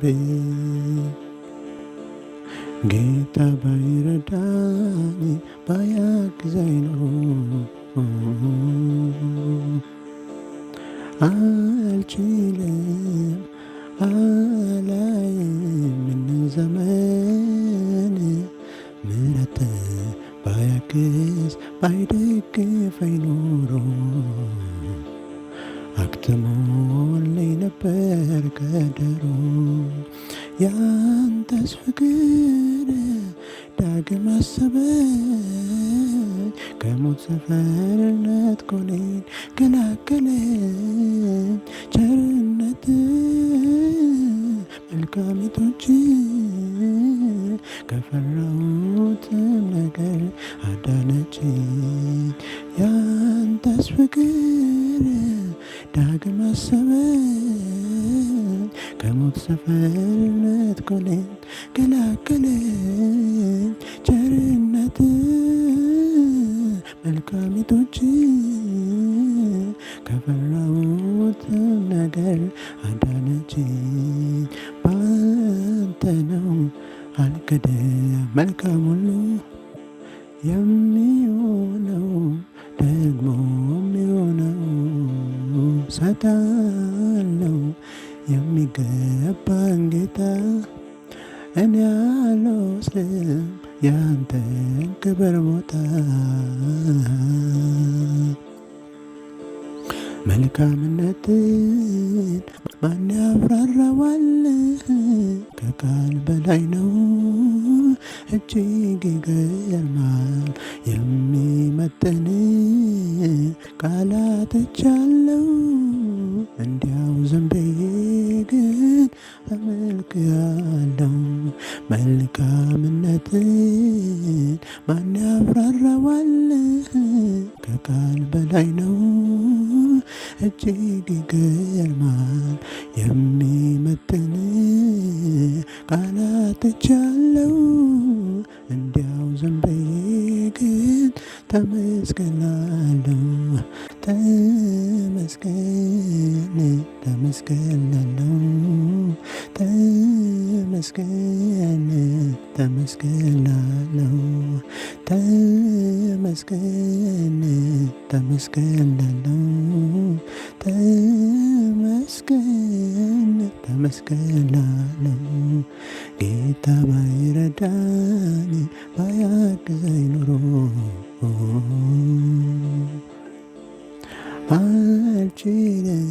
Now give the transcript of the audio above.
ብዬ ጌታ ባይረዳኝ ባያግዘኝ ኖሮ አልችልም አላይም ይህንን ዘመን ምሕረት ባያግዝ ባይደግፈኝ ኖሮ አክትሞልኝ ነበር ቀጠሮ። ያንተስ ፍቅር ዳግም አሰበኝ ከሞት ሰፈርነት ኮኔን ገላገለኝ። ቸርነት መልካሚቶች ከፈራሁትም ነገር አዳነችኝ። ያንተስ ፍቅር ዳግም አሰበኝ ከሞት ሰፈርነት ኮኔን ገላገለኝ። ቸርነት መልካሚቶች ከፈራሁትም ነገር አዳነችኝ። ባንተ ነው አልክድም መልካም ሁሉ የሚሆነው ደግሞ የሚሆነው ሰጣለው የሚገባን ጌታ እኔ አልወስድም ያንተን ክብር ቦታ። መልካምነትን ማን ያብራራዋል? ከቃል በላይ ነው እጅግ ይገርማል። የሚመጥን ቃላቶች አለው እንዲያው ዝም ብዬ ግን አመልክሃለሁ። መልካምነትን ማን ያብራራዋል? ከቃል በላይ ነው እጅግ ይገርማል። የሚመጥን ቃላቶች አለው እንዲያው ዝም ብዬ ግን ተመስገን እላለሁ። ተመስገን ተመስገን እላለሁ። ተመስገን ተመስገን እላለሁ። ተመስገን ተመስገን እላለሁ። ተመስገን ተመስገን እላለሁ። ጌታ ባይረዳኝ ባያግዘኝ ኖሮ አልችልም